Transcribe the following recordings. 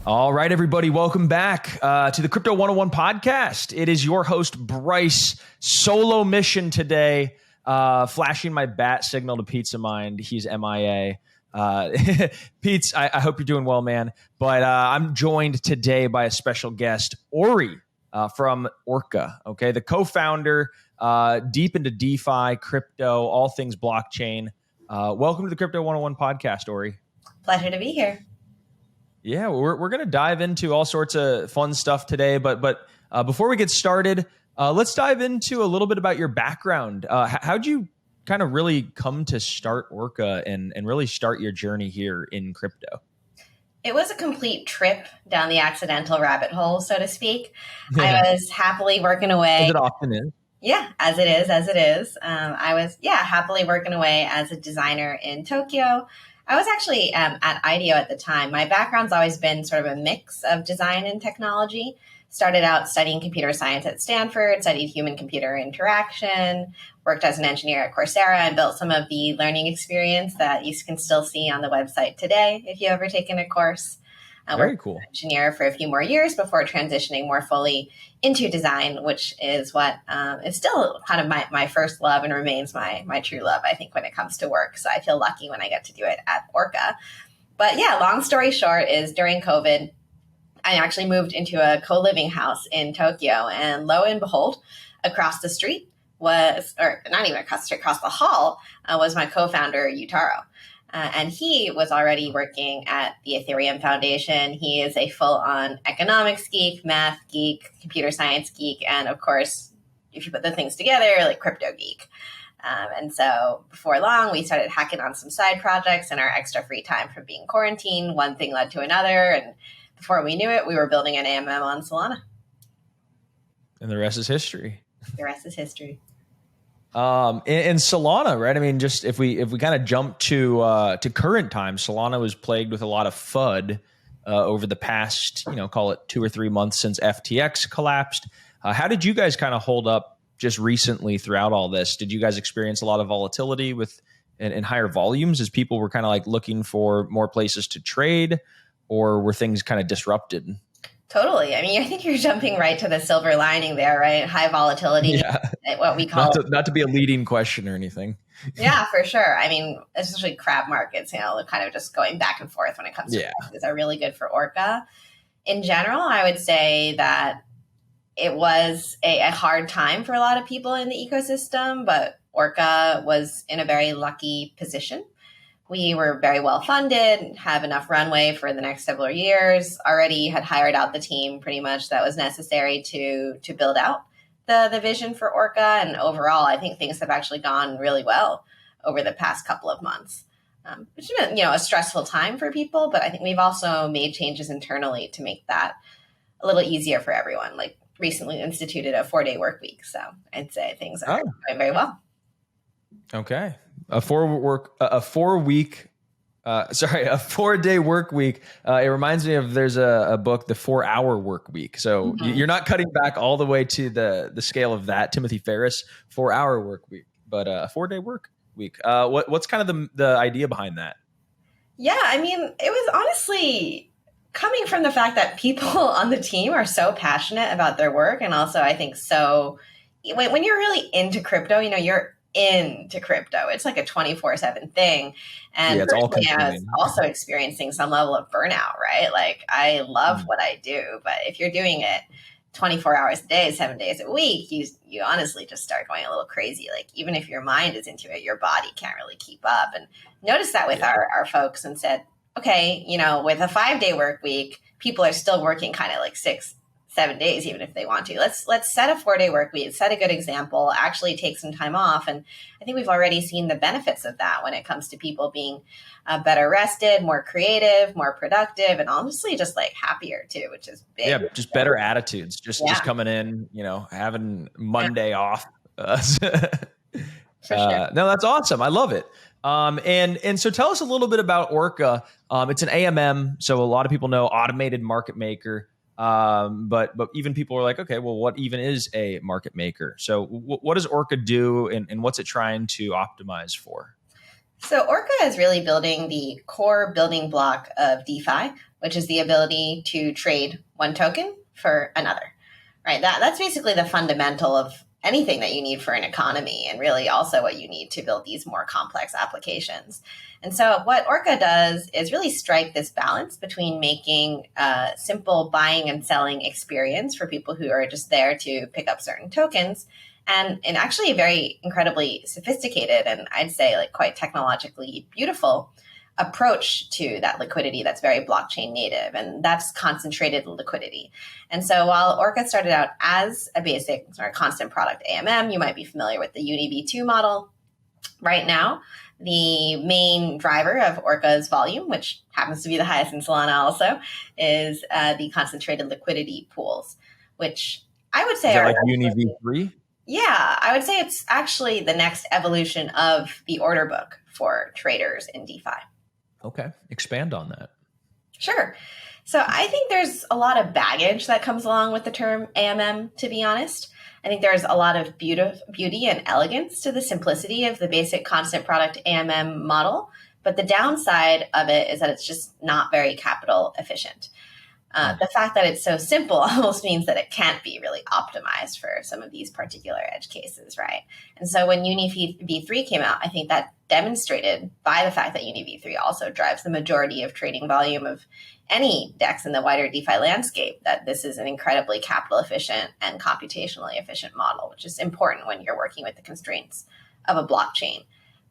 All right, everybody, welcome back to the Crypto 101 podcast. It is your host, Bryce, solo mission today, flashing my bat signal to Pizza Mind. He's MIA. Pete, I hope you're doing well, man. But I'm joined today by a special guest, Ori from Orca, okay? The co-founder, deep into DeFi, crypto, all things blockchain. Welcome to the Crypto 101 podcast, Ori. Pleasure to be here. Yeah, we're going to dive into all sorts of fun stuff today. But before we get started, let's dive into a little bit about your background. How'd you kind of really come to start Orca and really start your journey here in crypto? It was a complete trip down the accidental rabbit hole, so to speak. I was happily working away. As it often is. Yeah, as it is. I was, happily working away as a designer in Tokyo. I was actually at IDEO at the time. My background's always been sort of a mix of design and technology. Started out studying computer science at Stanford, studied human-computer interaction, worked as an engineer at Coursera, and built some of the learning experience that you can still see on the website today if you've ever taken a course. Very cool. Engineer for a few more years before transitioning more fully into design, which is what is still kind of my first love and remains my true love, I think, when it comes to work. So I feel lucky when I get to do it at Orca. But yeah, long story short is during COVID, I actually moved into a co-living house in Tokyo, and lo and behold, across the street was, or not even across the street, across the hall was my co-founder, Yutaro. And he was already working at the Ethereum Foundation. He is a full-on economics geek, math geek, computer science geek, and of course, if you put the things together, like crypto geek. And so before long, we started hacking on some side projects in our extra free time from being quarantined. One thing led to another, and before we knew it, we were building an AMM on Solana. And the rest is history. The rest is history. In Solana, right? I mean, just if we kind of jump to current times, Solana was plagued with a lot of FUD over the past, call it 2 or 3 months since FTX collapsed. How did you guys kind of hold up just recently throughout all this? Did you guys experience a lot of volatility in higher volumes as people were kind of like looking for more places to trade, or were things kind of disrupted? Totally. I mean, I think you're jumping right to the silver lining there, right? High volatility, what we call not to be a leading question or anything. Yeah, for sure. I mean, especially crab markets, kind of just going back and forth when it comes to prices are really good for Orca. In general, I would say that it was a hard time for a lot of people in the ecosystem, but Orca was in a very lucky position. We were very well funded, have enough runway for the next several years, already had hired out the team pretty much that was necessary to build out the vision for Orca. And overall, I think things have actually gone really well over the past couple of months, which has been, a stressful time for people. But I think we've also made changes internally to make that a little easier for everyone. Like recently instituted a 4-day work week. So I'd say things are going very well. Okay. A 4-day work week. It reminds me of, there's a book, The 4-Hour Work Week. So you're not cutting back all the way to the scale of that. Timothy Ferriss, 4-Hour Work Week, but a 4-day work week. What's kind of the idea behind that? Yeah, I mean, it was honestly coming from the fact that people on the team are so passionate about their work. And also, I think when you're really into crypto, you're into crypto. It's like a 24/7 thing. And it's all I was also experiencing some level of burnout, right? Like I love what I do, but if you're doing it 24 hours a day, 7 days a week, you honestly just start going a little crazy. Like even if your mind is into it, your body can't really keep up. And noticed that with our folks and said, okay, with a 5-day work week, people are still working kind of like 6-7 days, even if they want to. Let's set a 4-day work week, set a good example, actually take some time off. And I think we've already seen the benefits of that when it comes to people being better rested, more creative, more productive, and honestly just like happier too, which is big. Yeah, just better attitudes, just coming in, having Monday off. For sure. No, that's awesome. I love it. And so tell us a little bit about Orca. It's an AMM, so a lot of people know automated market maker. But even people are like, okay, well, what even is a market maker? So what does Orca do and what's it trying to optimize for? So Orca is really building the core building block of DeFi, which is the ability to trade one token for another, right? That's basically the fundamental of anything that you need for an economy, and really also what you need to build these more complex applications. And so what Orca does is really strike this balance between making a simple buying and selling experience for people who are just there to pick up certain tokens, and actually a very incredibly sophisticated and I'd say like quite technologically beautiful approach to that liquidity that's very blockchain native, and that's concentrated liquidity. And so while Orca started out as a basic sort of constant product AMM, you might be familiar with the UniV2 model. Right now, the main driver of Orca's volume, which happens to be the highest in Solana also, is the concentrated liquidity pools, which I would say Is that are like UniV3? yeah, I would say it's actually the next evolution of the order book for traders in DeFi. Okay. Expand on that. Sure. So I think there's a lot of baggage that comes along with the term AMM, to be honest. I think there's a lot of beauty and elegance to the simplicity of the basic constant product AMM model. But the downside of it is that it's just not very capital efficient. The fact that it's so simple almost means that it can't be really optimized for some of these particular edge cases, right? And so when UniV3 came out, I think that demonstrated by the fact that UniV3 also drives the majority of trading volume of any DEX in the wider DeFi landscape, that this is an incredibly capital efficient and computationally efficient model, which is important when you're working with the constraints of a blockchain.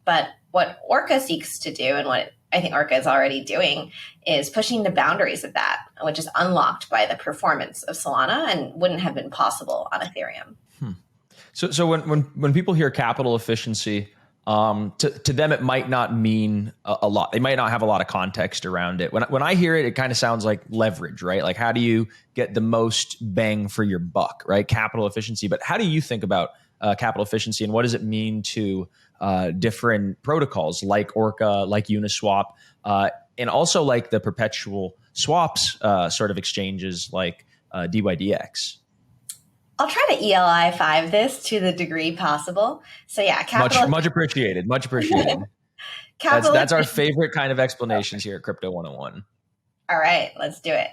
But what Orca seeks to do, and what I think Orca is already doing, is pushing the boundaries of that, which is unlocked by the performance of Solana and wouldn't have been possible on Ethereum. So when people hear capital efficiency, to them it might not mean a lot. They might not have a lot of context around it. When I hear it, it kind of sounds like leverage, right? Like how do you get the most bang for your buck, right? Capital efficiency. But how do you think about capital efficiency, and what does it mean to different protocols like Orca, like Uniswap, and also like the perpetual swaps sort of exchanges like DYDX? I'll try to ELI 5 this to the degree possible. So yeah, much appreciated. Much appreciated. That's our favorite kind of explanations here at Crypto 101. All right, let's do it.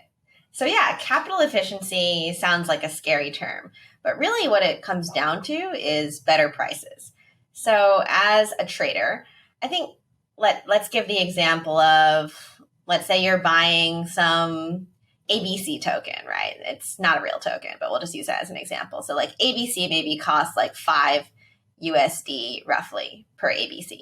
So yeah, capital efficiency sounds like a scary term, but really what it comes down to is better prices. So as a trader, I think let's give the example of, let's say you're buying some ABC token, right? It's not a real token, but we'll just use that as an example. So like ABC maybe costs like 5 USD roughly per ABC.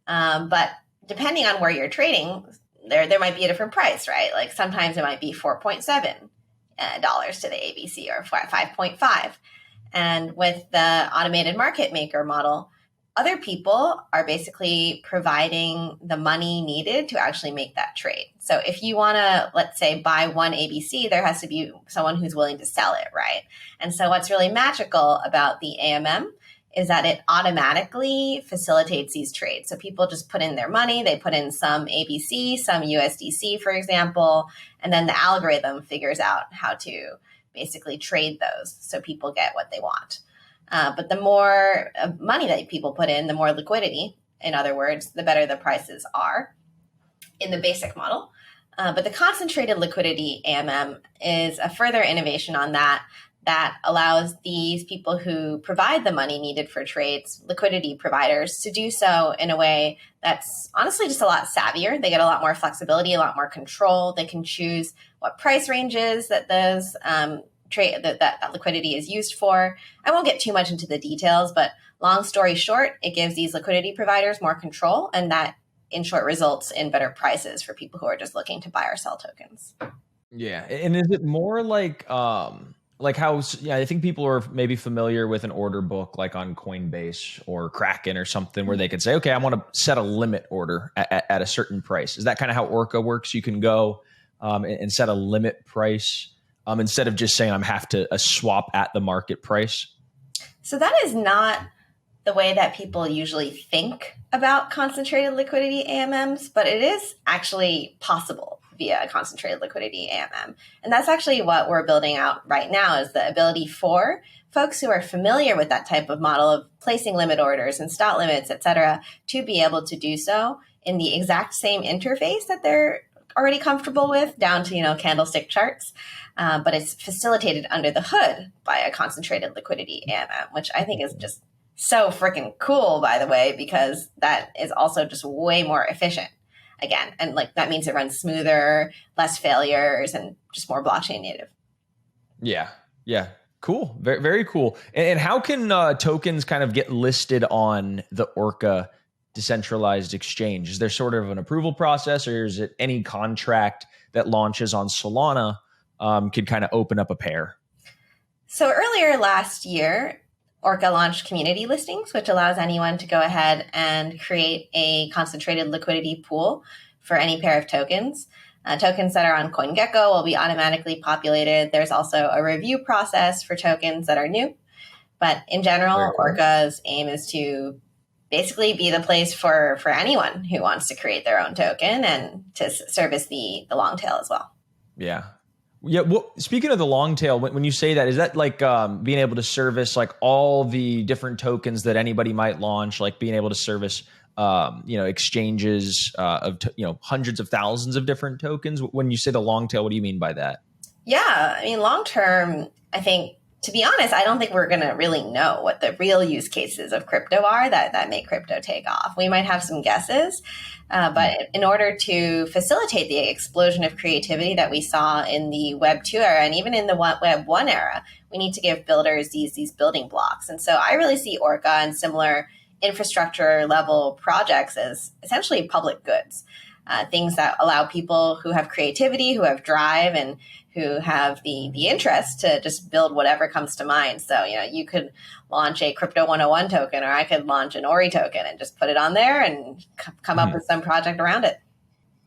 But depending on where you're trading, there might be a different price, right? Like sometimes it might be $4.7 to the ABC or 5.5. And with the automated market maker model, other people are basically providing the money needed to actually make that trade. So if you want to, let's say, buy one ABC, there has to be someone who's willing to sell it, right? And so what's really magical about the AMM is that it automatically facilitates these trades. So people just put in their money, they put in some ABC, some USDC, for example, and then the algorithm figures out how to basically trade those so people get what they want. But the more money that people put in, the more liquidity, in other words, the better the prices are in the basic model. But the concentrated liquidity AMM is a further innovation on that allows these people who provide the money needed for trades, liquidity providers, to do so in a way that's honestly just a lot savvier. They get a lot more flexibility, a lot more control. They can choose what price ranges that those that liquidity is used for. I won't get too much into the details, but long story short, it gives these liquidity providers more control, and that in short results in better prices for people who are just looking to buy or sell tokens. Yeah. And is it more like how, I think people are maybe familiar with an order book like on Coinbase or Kraken or something where they could say, okay, I want to set a limit order at a certain price. Is that kind of how Orca works? You can go and set a limit price instead of just saying I have to swap at the market price? So that is not the way that people usually think about concentrated liquidity AMMs, but it is actually possible via concentrated liquidity AMM. And that's actually what we're building out right now, is the ability for folks who are familiar with that type of model of placing limit orders and stop limits, et cetera, to be able to do so in the exact same interface that they're already comfortable with, down to, candlestick charts. But it's facilitated under the hood by a concentrated liquidity AMM, which I think is just so freaking cool, by the way, because that is also just way more efficient. Again, and that means it runs smoother, less failures, and just more blockchain native. Yeah. Cool. Very, very cool. And how can tokens kind of get listed on the Orca decentralized exchange? Is there sort of an approval process, or is it any contract that launches on Solana could kind of open up a pair? So earlier last year, Orca launched community listings, which allows anyone to go ahead and create a concentrated liquidity pool for any pair of tokens. Tokens that are on CoinGecko will be automatically populated. There's also a review process for tokens that are new. But in general, cool. Orca's aim is to basically be the place for anyone who wants to create their own token and to service the long tail as well. Yeah. Well, speaking of the long tail, when you say that, is that like being able to service like all the different tokens that anybody might launch, like being able to service exchanges of hundreds of thousands of different tokens? When you say the long tail, what do you mean by that? Yeah, I mean, long term, I think, to be honest, I don't think we're going to really know what the real use cases of crypto are that make crypto take off. We might have some guesses, but in order to facilitate the explosion of creativity that we saw in the Web 2 era and even in the Web 1 era, we need to give builders these building blocks. And so I really see Orca and similar infrastructure level projects as essentially public goods, things that allow people who have creativity, who have drive, and who have the interest to just build whatever comes to mind. So, you could launch a Crypto 101 token, or I could launch an Ori token and just put it on there and come up with some project around it.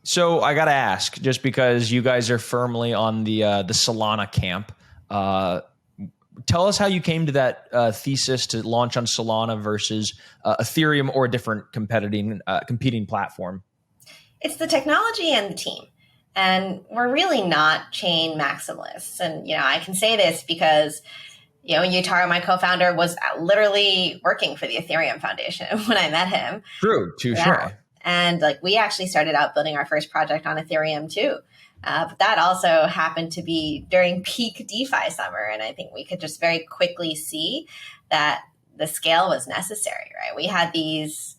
So I got to ask, just because you guys are firmly on the Solana camp, tell us how you came to that thesis to launch on Solana versus Ethereum or a different competing platform. It's the technology and the team. And we're really not chain maximalists. And, I can say this because, Yutaro, my co-founder, was literally working for the Ethereum Foundation when I met him. True, touche. Yeah. And we actually started out building our first project on Ethereum too. But that also happened to be during peak DeFi summer. And I think we could just very quickly see that the scale was necessary, right? We had these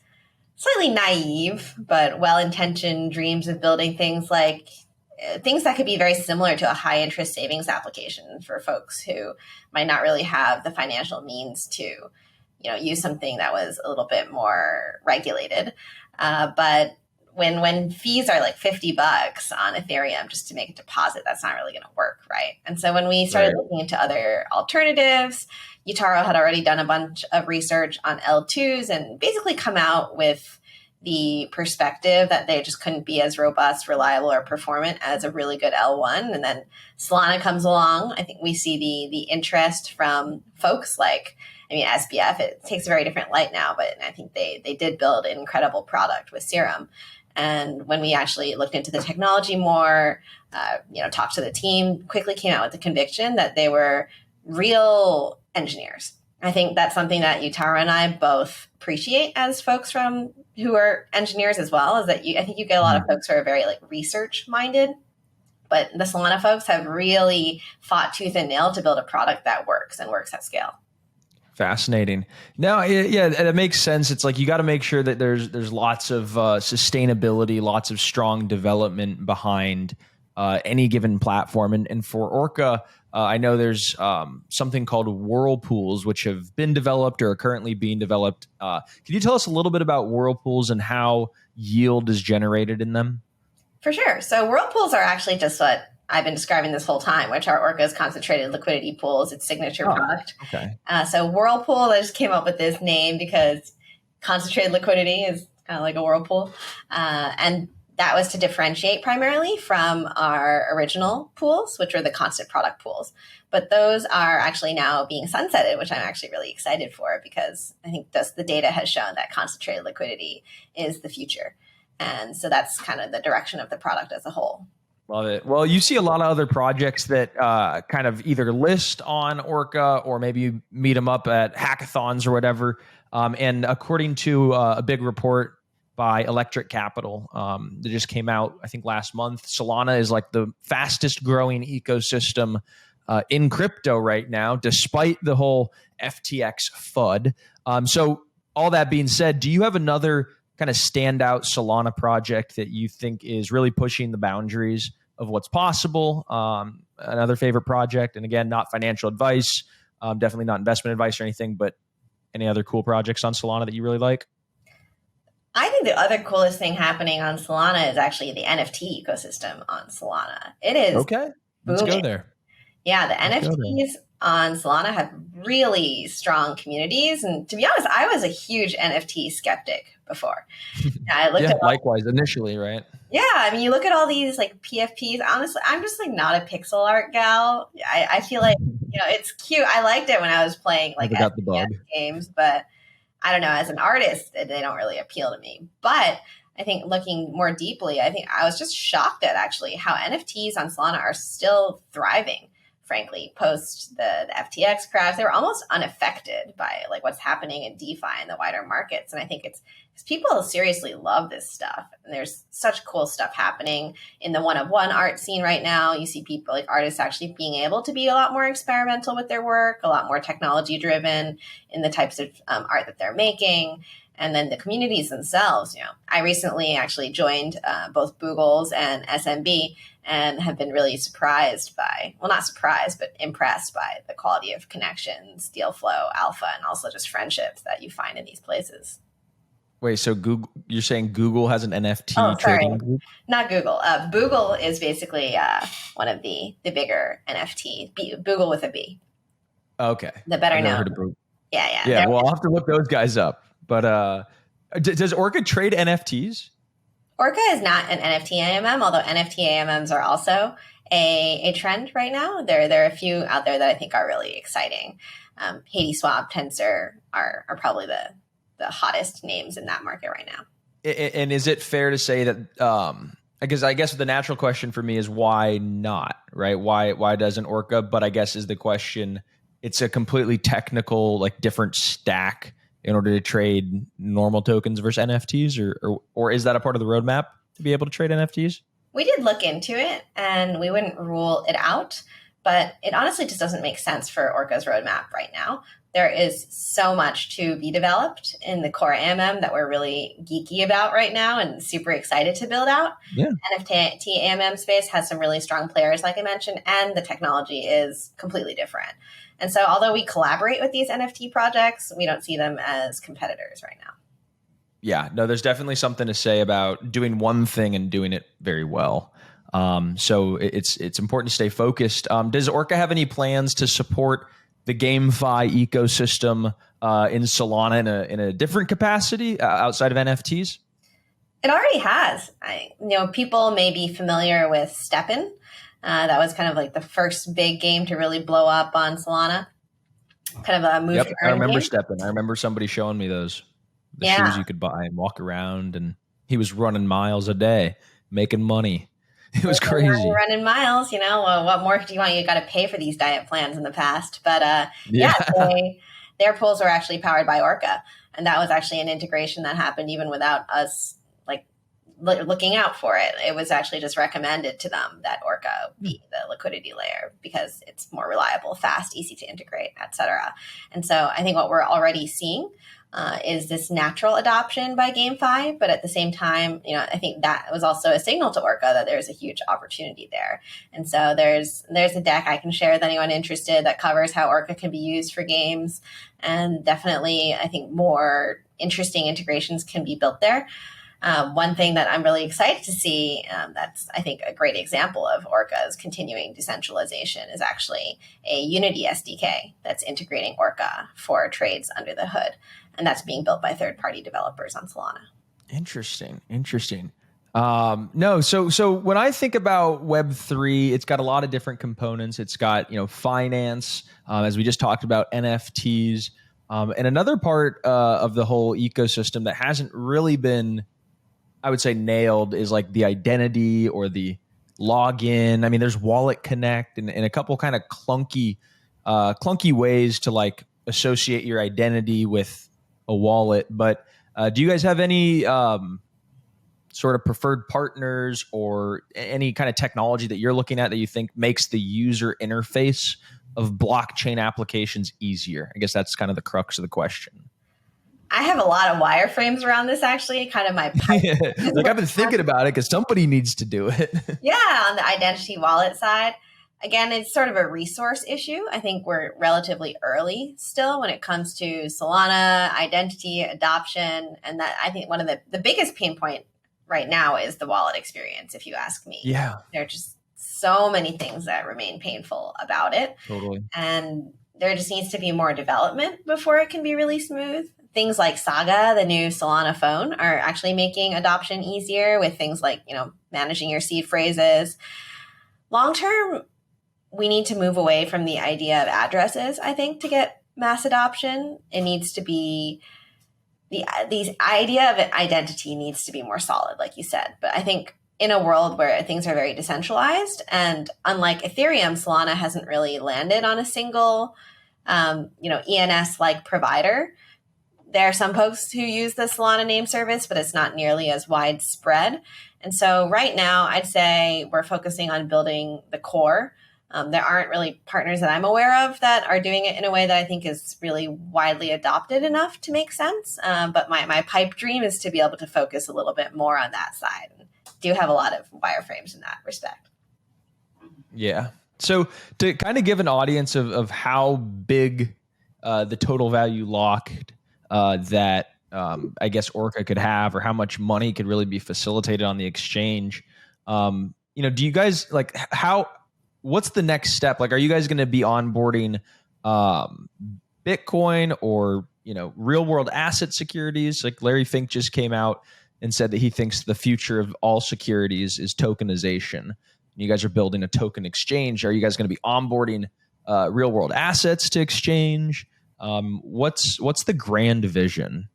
slightly naive but well-intentioned dreams of building things that could be very similar to a high-interest savings application for folks who might not really have the financial means to, use something that was a little bit more regulated. But when fees are like $50 on Ethereum just to make a deposit, that's not really going to work, right? And so when we started looking into other alternatives, Yutaro had already done a bunch of research on L2s and basically come out with the perspective that they just couldn't be as robust, reliable, or performant as a really good L1. And then Solana comes along. I think we see the interest from folks SBF. It takes a very different light now, but I think they did build an incredible product with Serum. And when we actually looked into the technology more, talked to the team, quickly came out with the conviction that they were real engineers. I think that's something that Yutaro and I both appreciate as folks who are engineers as well, is that I think you get a lot of folks who are very research minded, but the Solana folks have really fought tooth and nail to build a product that works and works at scale. Fascinating. Now, yeah, it makes sense. It's you got to make sure that there's lots of sustainability, lots of strong development behind any given platform. And for Orca, I know there's something called Whirlpools, which have been developed or are currently being developed. Can you tell us a little bit about Whirlpools and how yield is generated in them? For sure. So Whirlpools are actually just what I've been describing this whole time, which are Orca's concentrated liquidity pools, its signature product. Okay. So Whirlpool, I just came up with this name because concentrated liquidity is kind of like a whirlpool. And that was to differentiate primarily from our original pools, which were the constant product pools. But those are actually now being sunsetted, which I'm actually really excited for, because I think the data has shown that concentrated liquidity is the future. And so that's kind of the direction of the product as a whole. Love it. Well, you see a lot of other projects that kind of either list on Orca or maybe you meet them up at hackathons or whatever. And according to a big report by Electric Capital that just came out, I think last month, Solana is like the fastest growing ecosystem in crypto right now, despite the whole FTX FUD. So all that being said, do you have another kind of standout Solana project that you think is really pushing the boundaries of what's possible? Another favorite project, and again, not financial advice, definitely not investment advice or anything, but any other cool projects on Solana that you really like? I think the other coolest thing happening on Solana is actually the NFT ecosystem on Solana. It is okay. Let's booming. Go there. Yeah, the NFTs on Solana have really strong communities. And to be honest, I was a huge NFT skeptic before. I looked at likewise initially, right? Yeah, I mean, you look at all these like PFPs. Honestly, I'm just like not a pixel art gal. I feel like, it's cute. I liked it when I was playing like the games, but I don't know, as an artist, they don't really appeal to me. But I think looking more deeply, I think I was just shocked at actually how NFTs on Solana are still thriving. Frankly, post the FTX crash, they were almost unaffected by like what's happening in DeFi and the wider markets. And I think it's because people seriously love this stuff. And there's such cool stuff happening in the one-of-one art scene right now. You see people like artists actually being able to be a lot more experimental with their work, a lot more technology driven in the types of art that they're making. And then the communities themselves, I recently actually joined both Boogles and SMB and have been really surprised by, well, not surprised, but impressed by the quality of connections, deal flow, alpha, and also just friendships that you find in these places. Wait, so Google? You're saying Google has an NFT trading group? Not Google. Boogle is basically one of the bigger NFT. Boogle with a B. Okay. The better known. Yeah. Well, I'll have to look those guys up. But does Orca trade NFTs? Orca is not an NFT AMM, although NFT AMMs are also a trend right now. There are a few out there that I think are really exciting. Haiti Swap, Tensor are probably the hottest names in that market right now. And is it fair to say that, I guess the natural question for me is why not, right? Why doesn't Orca? But I guess is the question, it's a completely technical, like different stack in order to trade normal tokens versus NFTs, or is that a part of the roadmap to be able to trade NFTs? We did look into it and we wouldn't rule it out, but it honestly just doesn't make sense for Orca's roadmap right now. There is so much to be developed in the core AMM that we're really geeky about right now and super excited to build out. Yeah. NFT AMM space has some really strong players, like I mentioned, and the technology is completely different. And so although we collaborate with these NFT projects, we don't see them as competitors right now. Yeah, no, there's definitely something to say about doing one thing and doing it very well. So it's important to stay focused. Does Orca have any plans to support the GameFi ecosystem in Solana in a different capacity outside of NFTs? It already has. People may be familiar with Steppen. That was kind of like the first big game to really blow up on Solana. Kind of a move. Yep, I remember Steppen. I remember somebody showing me those. The shoes you could buy and walk around, and he was running miles a day, making money. It was crazy. Running miles, what more do you want? You got to pay for these diet plans in the past. But their pools were actually powered by Orca. And that was actually an integration that happened even without us looking out for it. It was actually just recommended to them that Orca be the liquidity layer because it's more reliable, fast, easy to integrate, et cetera. And so I think what we're already seeing is this natural adoption by GameFi, but at the same time, I think that was also a signal to Orca that there's a huge opportunity there. And so there's a deck I can share with anyone interested that covers how Orca can be used for games, and definitely I think more interesting integrations can be built there. One thing that I'm really excited to see that's, I think, a great example of Orca's continuing decentralization is actually a Unity SDK that's integrating Orca for trades under the hood. And that's being built by third-party developers on Solana. Interesting. So when I think about Web3, it's got a lot of different components. It's got, finance, as we just talked about, NFTs, and another part of the whole ecosystem that hasn't really been, I would say, nailed is like the identity or the log in. I mean, there's Wallet Connect and a couple kind of clunky ways to like associate your identity with a wallet. But do you guys have any sort of preferred partners or any kind of technology that you're looking at that you think makes the user interface of blockchain applications easier? I guess that's kind of the crux of the question. I have a lot of wireframes around this, actually, kind of my pipe. Like I've been thinking about it because somebody needs to do it. Yeah, on the identity wallet side. Again, it's sort of a resource issue. I think we're relatively early still when it comes to Solana identity adoption. And that I think one of the biggest pain point right now is the wallet experience, if you ask me. Yeah. There are just so many things that remain painful about it. Totally. And there just needs to be more development before it can be really smooth. Things like Saga, the new Solana phone, are actually making adoption easier with things like, managing your seed phrases. Long term, we need to move away from the idea of addresses, I think, to get mass adoption. It needs to be the idea of identity needs to be more solid, like you said. But I think in a world where things are very decentralized, and unlike Ethereum, Solana hasn't really landed on a single, ENS-like provider. There are some folks who use the Solana name service, but it's not nearly as widespread. And so right now, I'd say we're focusing on building the core. There aren't really partners that I'm aware of that are doing it in a way that I think is really widely adopted enough to make sense. But my pipe dream is to be able to focus a little bit more on that side. And do have a lot of wireframes in that respect. Yeah. So to kind of give an audience of how big the total value locked that I guess Orca could have, or how much money could really be facilitated on the exchange. Do you guys like what's the next step? Like, are you guys going to be onboarding Bitcoin or, real world asset securities? Like Larry Fink just came out and said that he thinks the future of all securities is tokenization. You guys are building a token exchange. Are you guys going to be onboarding real world assets to exchange? What's the grand vision?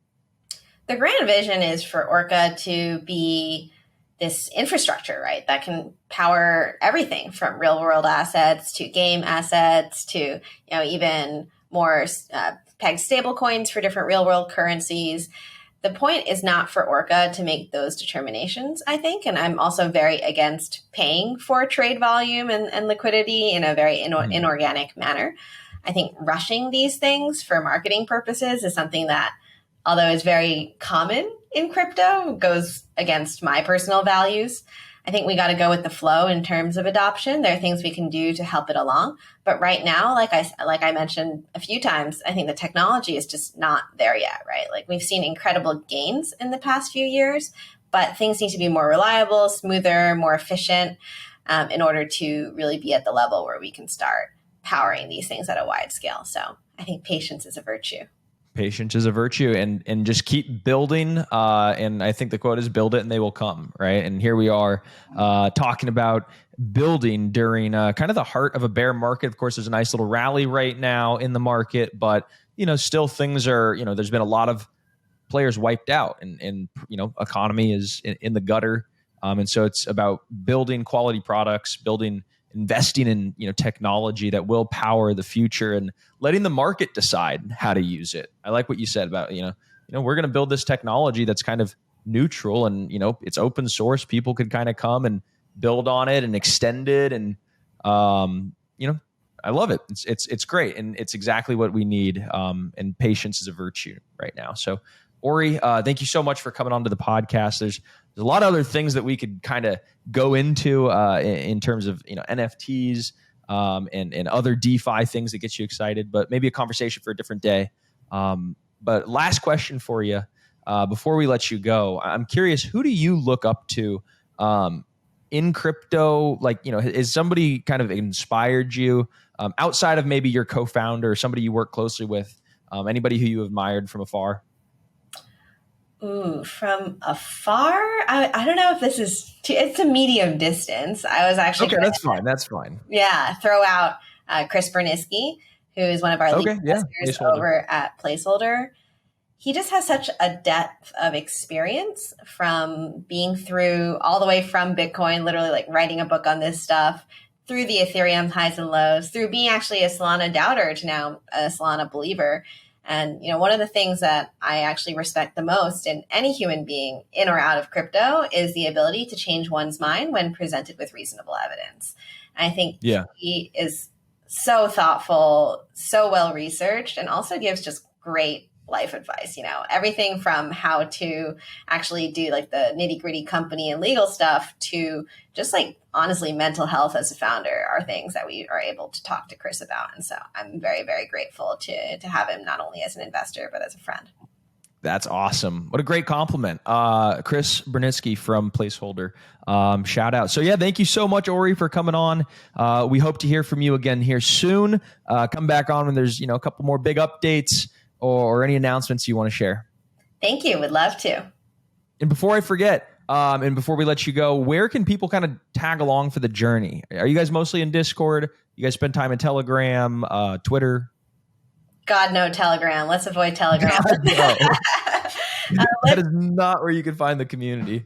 The grand vision is for Orca to be this infrastructure, right, that can power everything from real world assets to game assets to, even more pegged stable coins for different real world currencies. The point is not for Orca to make those determinations, I think. And I'm also very against paying for trade volume and liquidity in a very inorganic manner. I think rushing these things for marketing purposes is something that, although is very common in crypto, goes against my personal values. I think we got to go with the flow in terms of adoption. There are things we can do to help it along. But right now, like I mentioned a few times, I think the technology is just not there yet, right? Like we've seen incredible gains in the past few years, but things need to be more reliable, smoother, more efficient in order to really be at the level where we can start powering these things at a wide scale. So I think patience is a virtue. Patience is a virtue, and just keep building. And I think the quote is build it and they will come, right? And here we are talking about building during kind of the heart of a bear market. Of course, there's a nice little rally right now in the market, but, still things are, there's been a lot of players wiped out and economy is in the gutter. And so it's about building quality products, investing in technology that will power the future and letting the market decide how to use it. I like what you said about we're going to build this technology that's kind of neutral and it's open source. People could kind of come and build on it and extend it, and I love it. It's great, and it's exactly what we need. And patience is a virtue right now. So Ori, thank you so much for coming onto the podcast. There's a lot of other things that we could kind of go into in terms of NFTs and other DeFi things that get you excited, but maybe a conversation for a different day. But last question for you before we let you go. I'm curious, who do you look up to in crypto? Like, has somebody kind of inspired you outside of maybe your co-founder or somebody you work closely with? Anybody who you admired from afar? Ooh, from afar? I don't know if this is it's a medium distance. I was actually okay. That's fine. Yeah, throw out Chris Berniski, who is one of our lead investors over at Placeholder. he just has such a depth of experience from being through all the way from Bitcoin, literally like writing a book on this stuff, through the Ethereum highs and lows, through being actually a Solana doubter to now a Solana believer. And, one of the things that I actually respect the most in any human being in or out of crypto is the ability to change one's mind when presented with reasonable evidence. I think he is so thoughtful, so well researched, and also gives just great life advice. Everything from how to actually do like the nitty gritty company and legal stuff to just like honestly mental health as a founder are things that we are able to talk to Chris about. And so I'm very, very grateful to have him not only as an investor, but as a friend. That's awesome. What a great compliment. Chris Bernitsky from Placeholder. Shout out. So yeah, thank you so much, Ori, for coming on. We hope to hear from you again here soon. Come back on when there's, a couple more big updates or any announcements you want to share. Thank you. Would love to. And before I forget, and before we let you go, where can people kind of tag along for the journey? Are you guys mostly in Discord? You guys spend time in Telegram, Twitter? God, no, Telegram. Let's avoid Telegram. God, no. That is not where you can find the community.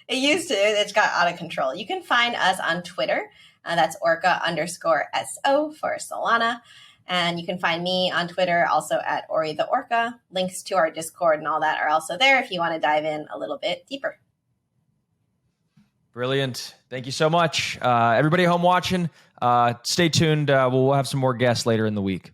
It used to. It's got out of control. You can find us on Twitter. That's Orca_SO for Solana. And you can find me on Twitter also at Ori the Orca. Links to our Discord and all that are also there if you want to dive in a little bit deeper. Brilliant. Thank you so much. Everybody at home watching, stay tuned. We'll have some more guests later in the week.